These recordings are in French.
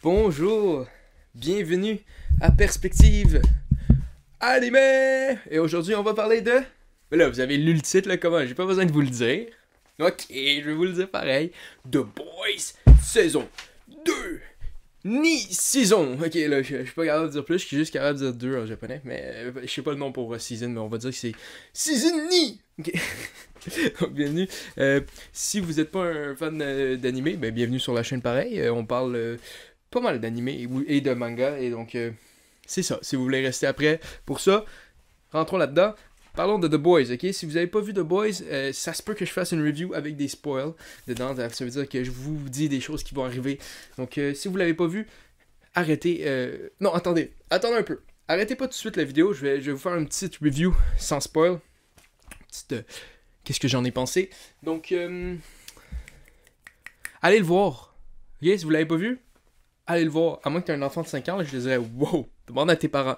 Bonjour, bienvenue à Perspective Animé. Et aujourd'hui on va parler de... Là vous avez lu le titre là, comment? J'ai pas besoin de vous le dire. Ok, je vais vous le dire pareil. The Boys, saison 2. Ni saison. Ok, là je suis pas capable de dire plus, je suis juste capable de dire 2 en japonais. Mais je sais pas le nom pour season, mais on va dire que c'est season ni. Ok. Donc bienvenue. Si vous n'êtes pas un fan d'anime, ben bienvenue sur la chaîne pareil. On parle pas mal d'anime et de manga. Et donc c'est ça. Si vous voulez rester après pour ça, rentrons là-dedans. Parlons de The Boys, ok? Si vous n'avez pas vu The Boys, ça se peut que je fasse une review avec des spoils dedans. Ça veut dire que je vous dis des choses qui vont arriver. Donc si vous l'avez pas vu, arrêtez. Non, attendez un peu. Arrêtez pas tout de suite la vidéo. Je vais vous faire une petite review sans spoil. Petite... Qu'est-ce que j'en ai pensé? Donc, allez le voir. Ok, si vous l'avez pas vu, allez le voir. À moins que tu aies un enfant de 5 ans, là, je te dirais, wow, demande à tes parents.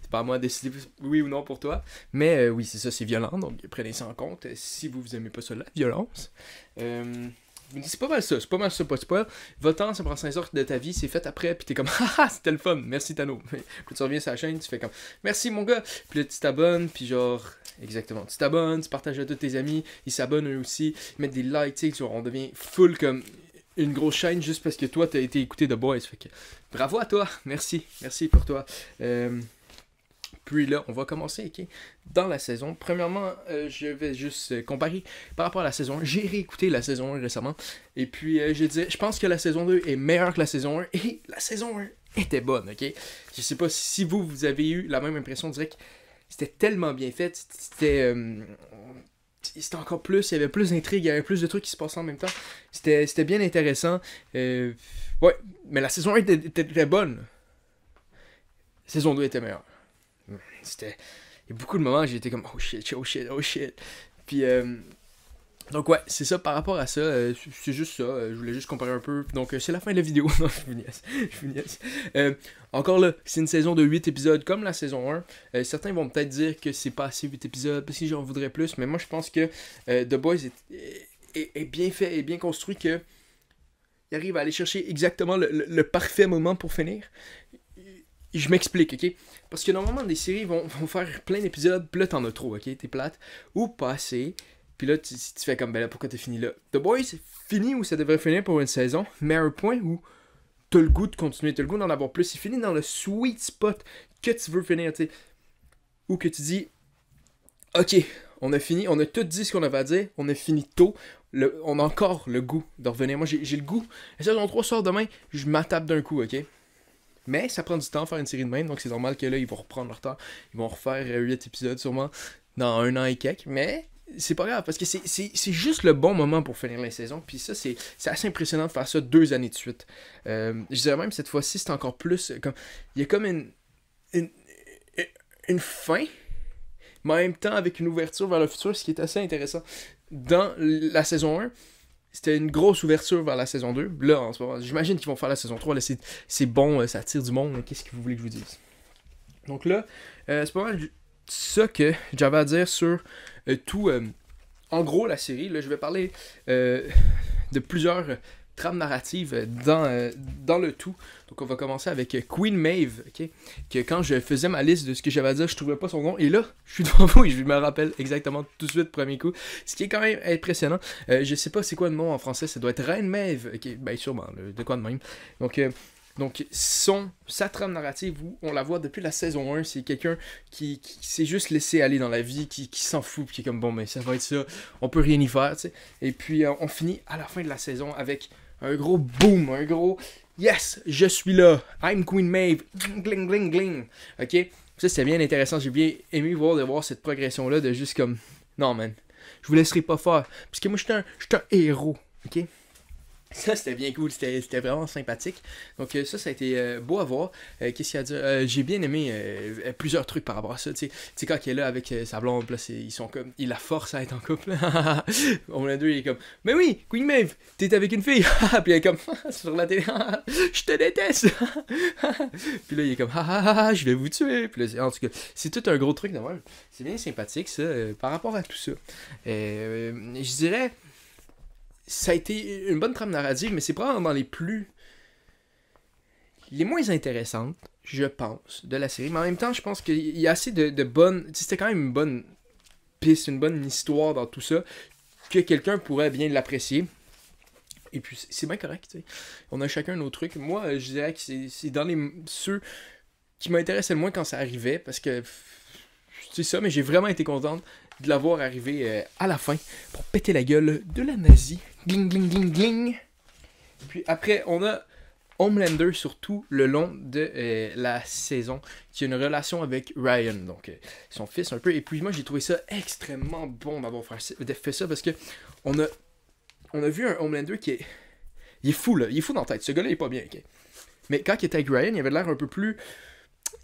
C'est pas à moi de décider oui ou non pour toi. Mais oui, c'est ça, c'est violent, donc prenez ça en compte. Si vous aimez pas ça, la violence. C'est pas mal ça, pas de spoil. Va-t'en, ça prend 5 heures de ta vie, c'est fait après, puis t'es comme, haha, c'était le fun, merci Tano. Puis tu reviens sur la chaîne, tu fais comme, merci mon gars, puis là tu t'abonnes, puis genre, exactement, tu t'abonnes, tu partages à tous tes amis, ils s'abonnent eux aussi, ils mettent des likes, tu sais, on devient full comme une grosse chaîne juste parce que toi t'as été écouté The Boys, fait que bravo à toi, merci pour toi. Puis là, on va commencer, ok? Dans la saison, premièrement, je vais juste comparer par rapport à la saison 1. J'ai réécouté la saison 1 récemment. Et puis, je pense que la saison 2 est meilleure que la saison 1. Et la saison 1 était bonne, ok? Je sais pas si vous avez eu la même impression. On dirait que c'était tellement bien fait. C'était encore plus, il y avait plus d'intrigues, il y avait plus de trucs qui se passaient en même temps. C'était bien intéressant. Ouais, mais la saison 1 était bonne. La saison 2 était meilleure. C'était... Il y a beaucoup de moments où j'étais comme oh shit. Puis donc ouais, c'est ça par rapport à ça, c'est juste ça, je voulais juste comparer un peu. Donc c'est la fin de la vidéo. Non, je vous niaise. Encore là, c'est une saison de 8 épisodes comme la saison 1. Certains vont peut-être dire que c'est pas assez 8 épisodes parce que j'en voudrais plus, mais moi je pense que The Boys est bien fait et bien construit, que il arrive à aller chercher exactement le parfait moment pour finir. Je m'explique, ok? Parce que normalement, des séries vont faire plein d'épisodes, puis là, t'en as trop, ok? T'es plate. Ou pas assez. Puis là, tu fais comme, ben là, pourquoi t'es fini là? The Boys finit où ça devrait finir pour une saison, mais à un point où t'as le goût de continuer, t'as le goût d'en avoir plus. Il finit dans le sweet spot que tu veux finir, tu sais. Ou que tu dis, ok, on a fini, on a tout dit ce qu'on avait à dire, on a fini tôt. On a encore le goût de revenir. Moi, j'ai le goût. La saison 3 sort demain, je m'attape d'un coup, ok? Mais ça prend du temps de faire une série de même, donc c'est normal que là, ils vont reprendre leur temps. Ils vont refaire 8 épisodes sûrement dans un an et quelques. Mais c'est pas grave, parce que c'est juste le bon moment pour finir la saison. Puis ça, c'est assez impressionnant de faire ça 2 années de suite. Je dirais même, cette fois-ci, c'est encore plus... comme il y a comme une fin, mais en même temps avec une ouverture vers le futur, ce qui est assez intéressant. Dans la saison 1... C'était une grosse ouverture vers la saison 2. Là, en ce moment, j'imagine qu'ils vont faire la saison 3. Là, c'est bon, ça attire du monde. Qu'est-ce que vous voulez que je vous dise? Donc là, c'est pas mal ça que j'avais à dire sur tout. En gros, la série. Là, je vais parler de plusieurs trames narratives dans le tout. Donc on va commencer avec Queen Maeve, ok? Que quand je faisais ma liste de ce que j'avais à dire, je trouvais pas son nom. Et là, je suis devant vous et je me rappelle exactement tout de suite, premier coup. Ce qui est quand même impressionnant. Je sais pas c'est quoi le nom en français, ça doit être Reine Maeve. Ok, ben sûrement, de quoi de même. Donc sa trame narrative, où on la voit depuis la saison 1, c'est quelqu'un qui s'est juste laissé aller dans la vie, qui s'en fout, puis qui est comme bon, mais ça va être ça, on peut rien y faire, tu sais. Et puis on finit à la fin de la saison avec un gros boom, un gros yes, je suis là, I'm Queen Maeve, gling gling gling, ok. Ça c'était bien intéressant, j'ai bien aimé voir cette progression-là de juste comme, non man, je vous laisserai pas faire, parce que moi je suis un héros, ok. Ça, c'était bien cool, c'était vraiment sympathique. Donc ça a été beau à voir. Qu'est-ce qu'il y a à dire? J'ai bien aimé plusieurs trucs par rapport à ça. Tu sais, quand il est là avec sa blonde, là, ils sont comme... Il la force à être en couple. On a deux, il est comme... Mais oui, Queen Maeve, t'es avec une fille. Puis elle est comme... sur la télé, je te déteste. Puis là, il est comme... je vais vous tuer. Puis là, en tout cas, c'est tout un gros truc de même. C'est bien sympathique, ça, par rapport à tout ça. Je dirais... Ça a été une bonne trame narrative, mais c'est probablement dans les plus les moins intéressantes, je pense, de la série. Mais en même temps, je pense qu'il y a assez de bonnes... C'était quand même une bonne piste, une bonne histoire dans tout ça, que quelqu'un pourrait bien l'apprécier. Et puis, c'est bien correct, tu sais. On a chacun nos trucs. Moi, je dirais que c'est dans ceux qui m'intéressaient le moins quand ça arrivait, parce que c'est ça, mais j'ai vraiment été contente de l'avoir arrivé à la fin pour péter la gueule de la nazie. Gling, gling, gling, gling. Puis après, on a Homelander surtout le long de la saison, qui a une relation avec Ryan, donc son fils un peu. Et puis moi, j'ai trouvé ça extrêmement bon d'avoir fait ça, parce que on a vu un Homelander qui est... Il est fou, là. Il est fou dans la tête. Ce gars-là, il est pas bien, ok? Mais quand il était avec Ryan, il avait l'air un peu plus...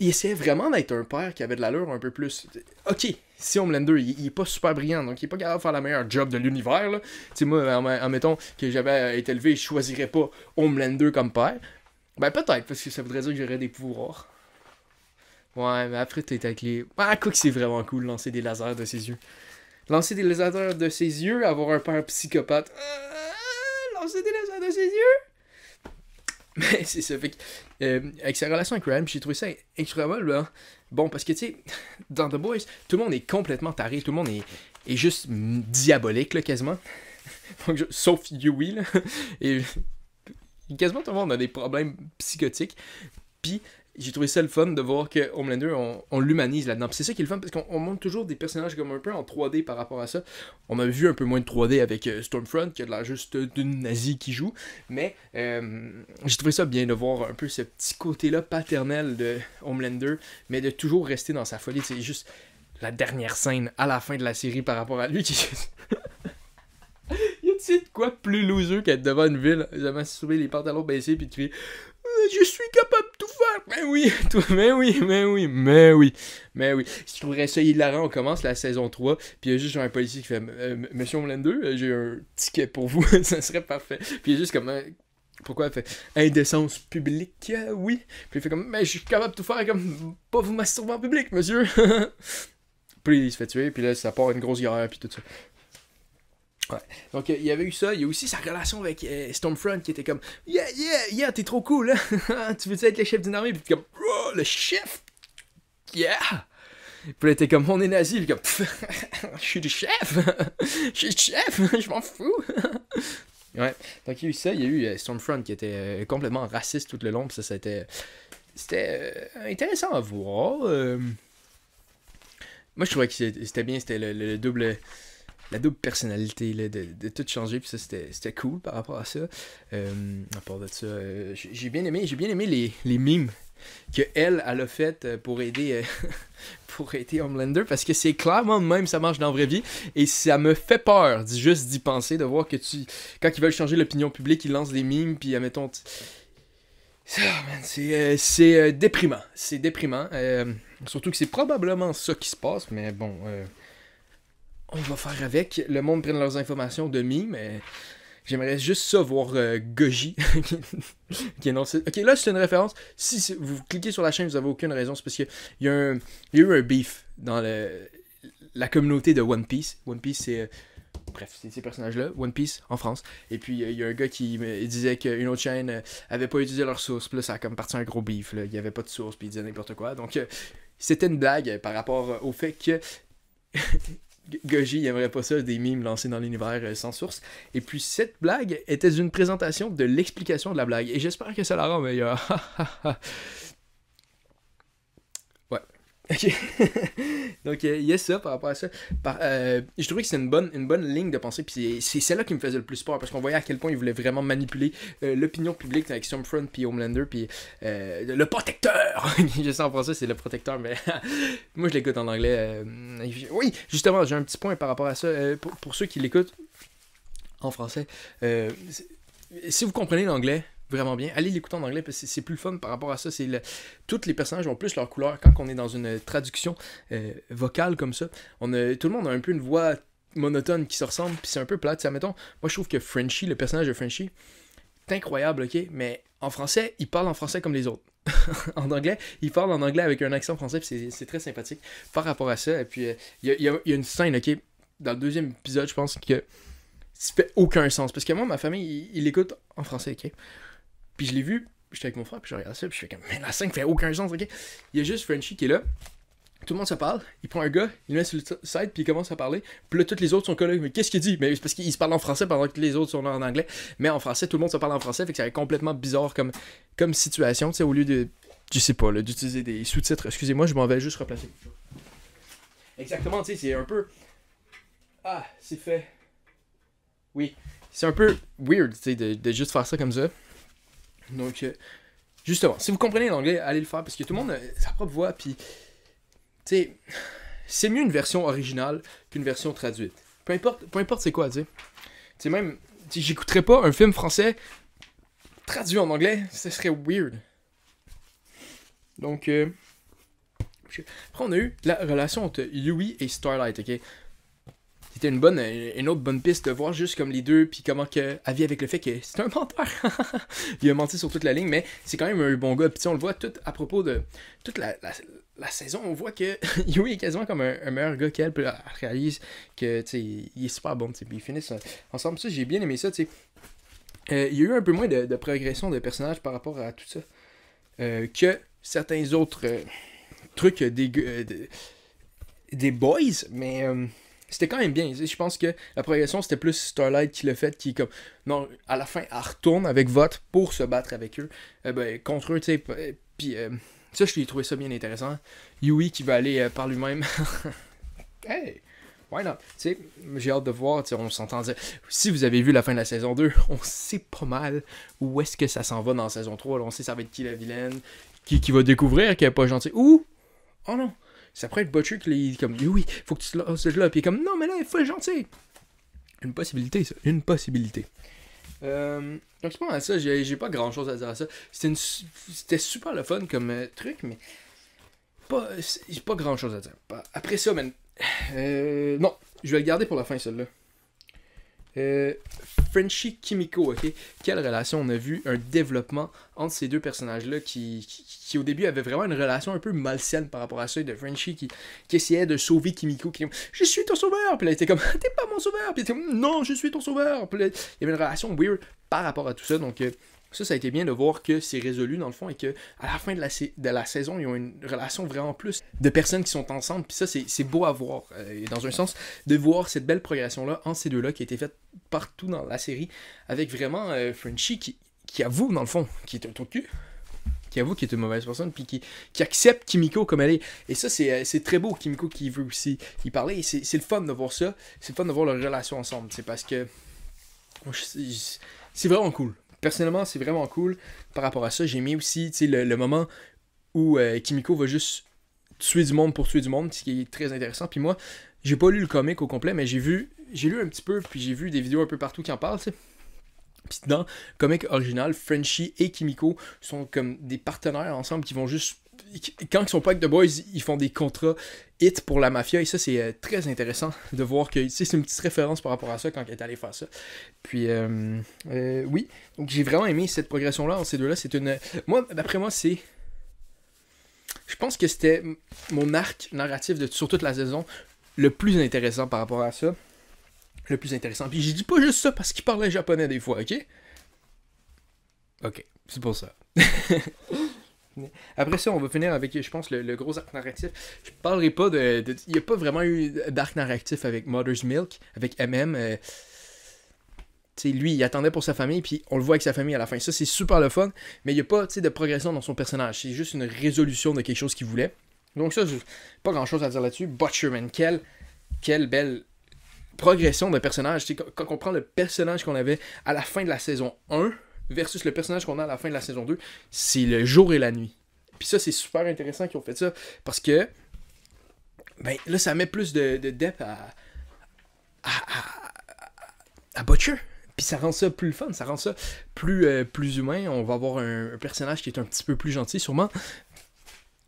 Il essayait vraiment d'être un père qui avait de l'allure un peu plus... Ok, si Homelander, il est pas super brillant, donc il est pas capable de faire la meilleure job de l'univers, là. Tu sais, moi, en mettant que j'avais été élevé, je choisirais pas Homelander comme père. Ben peut-être, parce que ça voudrait dire que j'aurais des pouvoirs. Ouais, mais après, t'es avec les... Ah, quoi que c'est vraiment cool, lancer des lasers de ses yeux. Lancer des lasers de ses yeux, avoir un père psychopathe. Lancer des lasers de ses yeux. Mais c'est ça, fait que, avec sa relation avec Ryan, j'ai trouvé ça incroyable, bon, parce que, tu sais, dans The Boys, tout le monde est complètement taré, tout le monde est juste diabolique, là, quasiment. Donc, sauf Yui, là. Et quasiment tout le monde a des problèmes psychotiques. Puis, j'ai trouvé ça le fun de voir que Homelander, on l'humanise là-dedans. Puis c'est ça qui est le fun, parce qu'on montre toujours des personnages comme un peu en 3D par rapport à ça. On a vu un peu moins de 3D avec Stormfront, qui a l'air juste d'une nazie qui joue. Mais j'ai trouvé ça bien de voir un peu ce petit côté-là paternel de Homelander, mais de toujours rester dans sa folie. C'est juste la dernière scène à la fin de la série par rapport à lui qui... Y a-t-il de quoi de plus loser qu'être devant une ville, jamais soulever les pantalons baissés puis de crier je suis capable de tout faire. Mais oui, mais oui. Je trouverais ça hilarant. On commence la saison 3, puis il y a juste un policier qui fait Monsieur Homelander, j'ai un ticket pour vous. Ça serait parfait. Puis il est juste comme pourquoi elle fait indécence publique? Oui. Puis il fait comme mais je suis capable de tout faire comme pas vous masturber en public, monsieur. Puis il se fait tuer, puis là ça part une grosse guerre, puis tout ça. Ouais. Donc il y avait eu ça, il y a aussi sa relation avec Stormfront qui était comme yeah, t'es trop cool, hein? Tu veux être le chef d'une armée? Puis comme oh, le chef? Yeah! Puis là, t'es comme on est nazi, puis comme je suis le chef! Je suis le chef! Je m'en fous! Ouais. Donc il y a eu ça, il y a eu Stormfront qui était complètement raciste tout le long, puis ça c'était intéressant à voir. Moi je trouvais que c'était bien, c'était le double. La double personnalité là, de tout changer, puis ça c'était cool par rapport à ça. À part de ça, j'ai bien aimé les memes que elle a fait pour aider Homelander, parce que c'est clairement de même ça marche dans la vraie vie, et ça me fait peur juste d'y penser, de voir que quand ils veulent changer l'opinion publique, ils lancent des memes, puis admettons c'est déprimant, surtout que c'est probablement ça qui se passe, mais bon on va faire avec. Le monde prenne leurs informations de me, mais j'aimerais juste ça voir Goji qui énonce. Ok, là c'est une référence. Si vous cliquez sur la chaîne, vous avez aucune raison. C'est parce qu'il y a eu un beef dans la communauté de One Piece. One Piece, c'est. Bref, c'est ces personnages-là, One Piece en France. Et puis il y a un gars qui disait qu'une autre chaîne avait pas utilisé leur source. Puis là, ça a comme parti un gros beef. Là. Il y avait pas de source, puis il disait n'importe quoi. Donc c'était une blague par rapport au fait que. Goji, il aimerait pas ça, des memes lancés dans l'univers sans source. Et puis cette blague était une présentation de l'explication de la blague. Et j'espère que ça la rend meilleure. Ouais. Ok. Donc il y a ça par rapport à ça. Je trouvais que c'est une bonne ligne de pensée. Puis c'est celle-là qui me faisait le plus peur. Parce qu'on voyait à quel point il voulait vraiment manipuler l'opinion publique avec Stormfront puis Homelander. Puis le protecteur. Je sais en français c'est le protecteur. Mais moi je l'écoute en anglais. Oui, justement, j'ai un petit point par rapport à ça. Pour ceux qui l'écoutent en français. Si vous comprenez l'anglais vraiment bien, allez l'écouter en anglais parce que c'est plus fun par rapport à ça. Tous les personnages ont plus leur couleur quand on est dans une traduction vocale comme ça. Tout le monde a un peu une voix monotone qui se ressemble, puis c'est un peu plate. Mettons, moi je trouve que Frenchie, le personnage de Frenchie, c'est incroyable, ok, mais en français, il parle en français comme les autres. En anglais, il parle en anglais avec un accent français, puis c'est très sympathique par rapport à ça. Et puis il y a une scène, ok, dans le deuxième épisode, je pense que ça fait aucun sens, parce que moi, ma famille, il l'écoute en français, ok. Puis je l'ai vu j'étais avec mon frère, puis je regarde ça, puis je fais comme, mais la scène fait aucun sens, ok? Il y a juste Frenchie qui est là. Tout le monde se parle, il prend un gars, il le met sur le side, puis il commence à parler. Puis là, tous les autres sont collés. Mais qu'est-ce qu'il dit? Mais c'est parce qu'il se parle en français pendant que les autres sont en anglais. Mais en français, tout le monde se parle en français, fait que ça complètement bizarre comme situation, tu sais, au lieu de, je sais pas, là, d'utiliser des sous-titres. Excusez-moi, je m'en vais juste replacer. Exactement, tu sais, c'est un peu... Ah, c'est fait. Oui, c'est un peu weird, tu sais, de juste faire ça comme ça. Donc, justement, si vous comprenez l'anglais, allez le faire, parce que tout le monde a sa propre voix, puis... Tu sais, c'est mieux une version originale qu'une version traduite. Peu importe c'est quoi, tu sais. Tu sais, même, j'écouterais pas un film français traduit en anglais, ce serait weird. Donc, après, on a eu la relation entre Yui et Starlight, ok? C'était une autre bonne piste de voir juste comme les deux, puis comment que, elle vit avec le fait que c'est un menteur. Il a menti sur toute la ligne, mais c'est quand même un bon gars. Puis on le voit tout à propos de toute la saison, on voit que Yui est quasiment comme un meilleur gars qu'elle, puis elle réalise que, tu sais, il est super bon, tu sais, puis ils finissent ensemble. Ça, j'ai bien aimé ça, tu sais. Il y a eu un peu moins de progression de personnages par rapport à tout ça que certains autres trucs des boys, mais... c'était quand même bien. Je pense que la progression, c'était plus Starlight qui l'a fait, qui comme... Non, à la fin, elle retourne avec Vought pour se battre avec eux, contre eux, tu sais. Puis ça, je l'ai trouvé ça bien intéressant. Yui qui va aller par lui-même. Hey! Why not? Tu sais, j'ai hâte de voir, tu sais, on s'entend dire... Si vous avez vu la fin de la saison 2, on sait pas mal où est-ce que ça s'en va dans la saison 3. Là, on sait ça va être qui la vilaine, qui va découvrir qu'elle est pas gentille. Ou... Oh non! Ça pourrait être Butcher qui est comme, oui, faut que tu te lances là. Puis il est comme, non, mais là, il faut être gentil. Une possibilité, ça. Une possibilité. Donc c'est pas mal ça. J'ai pas grand chose à dire à ça. C'était super le fun comme truc, mais j'ai pas grand chose à dire. Après ça, man. Non, je vais le garder pour la fin, celle-là. Frenchie Kimiko, ok? Quelle relation? On a vu un développement entre ces deux personnages-là qui au début avaient vraiment une relation un peu malsaine par rapport à ça, de Frenchie qui essayait de sauver Kimiko, qui je suis ton sauveur! Puis là, elle était comme, t'es pas mon sauveur! Puis elle était comme, non, je suis ton sauveur! Puis là, il y avait une relation weird par rapport à tout ça, donc ça a été bien de voir que c'est résolu dans le fond et que à la fin de la saison, ils ont une relation vraiment plus de personnes qui sont ensemble. Puis ça, c'est beau à voir, dans un sens, de voir cette belle progression-là entre ces deux-là qui a été faite partout dans la série, avec vraiment Frenchie qui avoue, dans le fond, qui est un trou de cul, qui avoue qu'il est une mauvaise personne, puis qui accepte Kimiko comme elle est. Et ça, c'est très beau, Kimiko qui veut aussi y parler. Et c'est le fun de voir ça. C'est le fun de voir leur relation ensemble. C'est parce que c'est vraiment cool. Personnellement, c'est vraiment cool par rapport à ça. J'ai aimé aussi le moment où Kimiko va juste tuer du monde pour tuer du monde, ce qui est très intéressant. Puis moi, j'ai pas lu le comic au complet, mais j'ai lu un petit peu, puis j'ai vu des vidéos un peu partout qui en parlent, tu sais. Puis dans le comic original, Frenchie et Kimiko sont comme des partenaires ensemble qui vont juste... Quand ils sont pas avec The Boys, ils font des contrats hits pour la mafia. Et ça, c'est très intéressant de voir que c'est une petite référence par rapport à ça quand elle est allée faire ça. Puis, oui. Donc, j'ai vraiment aimé cette progression-là entre ces deux-là. C'est une... Moi, d'après moi, c'est... Je pense que c'était mon arc narratif sur toute la saison le plus intéressant par rapport à ça. Le plus intéressant. Puis, je dis pas juste ça parce qu'il parlait japonais des fois, ok? Ok, c'est pour ça. Après ça, on va finir avec, je pense, le gros arc narratif. Je parlerai pas de... Il n'y a pas vraiment eu d'arc narratif avec Mother's Milk, avec MM. Tu sais, lui, il attendait pour sa famille, puis on le voit avec sa famille à la fin. Ça, c'est super le fun, mais il n'y a pas de progression dans son personnage. C'est juste une résolution de quelque chose qu'il voulait. Donc ça, pas grand-chose à dire là-dessus. Butcherman, quelle belle progression de personnage. Quand on prend le personnage qu'on avait à la fin de la saison 1... versus le personnage qu'on a à la fin de la saison 2, c'est le jour et la nuit. Puis ça, c'est super intéressant qu'ils ont fait ça, parce que ben là, ça met plus de depth à Butcher. Puis ça rend ça plus fun, ça rend ça plus humain. On va avoir un personnage qui est un petit peu plus gentil, sûrement.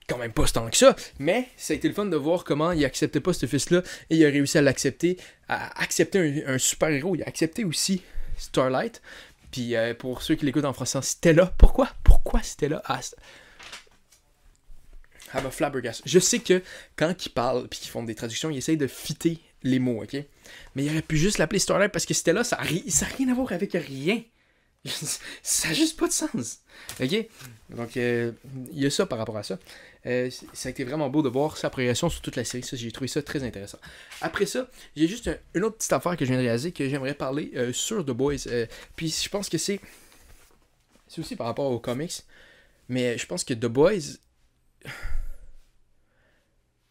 Quand même pas tant que ça, mais ça a été le fun de voir comment il acceptait pas ce fils-là, et il a réussi à l'accepter, à accepter un super-héros. Il a accepté aussi Starlight. Puis pour ceux qui l'écoutent en français, Stella, pourquoi Stella? Ah bah flabbergast. Je sais que quand ils parlent puis qu'ils font des traductions, ils essayent de fitter les mots, ok? Mais il aurait pu juste l'appeler Starlight parce que Stella, ça n'a rien à voir avec rien. Ça n'a juste pas de sens. Ok? Donc, il y a ça par rapport à ça. Ça a été vraiment beau de voir sa progression sur toute la série. Ça, j'ai trouvé ça très intéressant. Après ça, j'ai juste une autre petite affaire que je viens de réaliser que j'aimerais parler sur The Boys. Puis je pense que c'est aussi par rapport aux comics. Mais je pense que The Boys,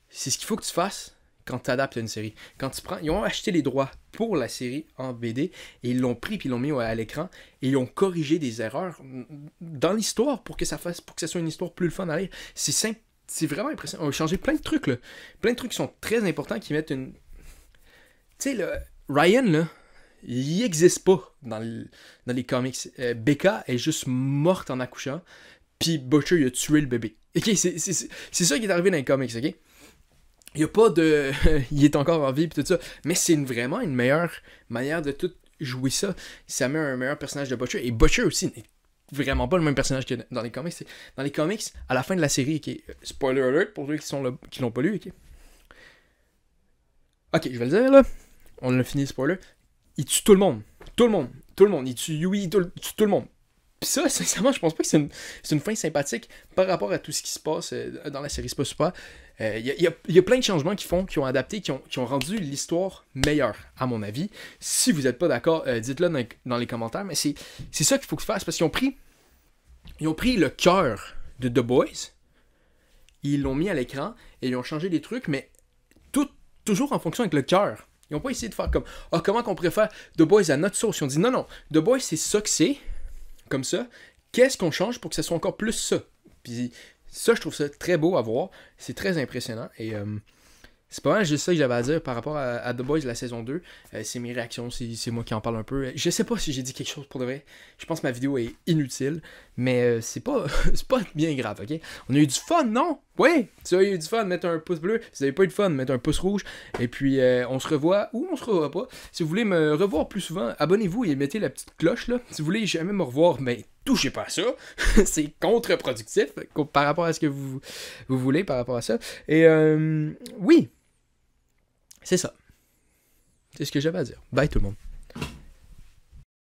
c'est ce qu'il faut que tu fasses quand tu adaptes une série. Quand tu prends, ils ont acheté les droits pour la série en BD et ils l'ont pris puis ils l'ont mis à l'écran et ils ont corrigé des erreurs dans l'histoire pour que ça soit une histoire plus le fun à lire. C'est simple, c'est vraiment impressionnant. On a changé plein de trucs là, plein de trucs qui sont très importants qui mettent une, tu sais le Ryan là, il n'existe pas dans les comics. Becca est juste morte en accouchant puis Butcher il a tué le bébé. Ok, c'est ça qui est arrivé dans les comics, ok. Il n'y a pas de. Il est encore en vie et tout ça. Mais c'est vraiment une meilleure manière de tout jouer ça. Ça met un meilleur personnage de Butcher. Et Butcher aussi n'est vraiment pas le même personnage que dans les comics. Dans les comics, à la fin de la série, okay, spoiler alert pour ceux qui l'ont pas lu. Ok, je vais le dire là. On a fini le spoiler. Il tue tout le monde. Tout le monde. Tout le monde. Il tue Yui, il tue tout le monde. Pis ça, sincèrement, je pense pas que c'est une fin sympathique par rapport à tout ce qui se passe dans la série. C'est pas super. Il y a plein de changements qui ont adapté, qui ont rendu l'histoire meilleure, à mon avis. Si vous n'êtes pas d'accord, dites-le dans les commentaires. Mais c'est ça qu'il faut que tu fasses. Parce qu'ils ont pris le cœur de The Boys, ils l'ont mis à l'écran et ils ont changé des trucs, mais toujours en fonction avec le cœur. Ils n'ont pas essayé de faire comme comment qu'on préfère The Boys à notre sauce. Ils ont dit non, The Boys c'est ça que c'est. Comme ça, qu'est-ce qu'on change pour que ça soit encore plus ça? Puis ça, je trouve ça très beau à voir. C'est très impressionnant. Et c'est pas mal juste ça que j'avais à dire par rapport à The Boys, la saison 2. C'est mes réactions, c'est moi qui en parle un peu. Je sais pas si j'ai dit quelque chose pour de vrai. Je pense que ma vidéo est inutile. Mais c'est pas bien grave, ok? On a eu du fun, non? Oui! Si vous avez eu du fun, mettez un pouce bleu. Si vous n'avez pas eu de fun, mettez un pouce rouge. Et puis, on se revoit ou on se revoit pas. Si vous voulez me revoir plus souvent, abonnez-vous et mettez la petite cloche, là. Si vous voulez jamais me revoir, mais touchez pas à ça. C'est contre-productif par rapport à ce que vous voulez par rapport à ça. Et oui! C'est ça. C'est ce que j'avais à dire. Bye tout le monde.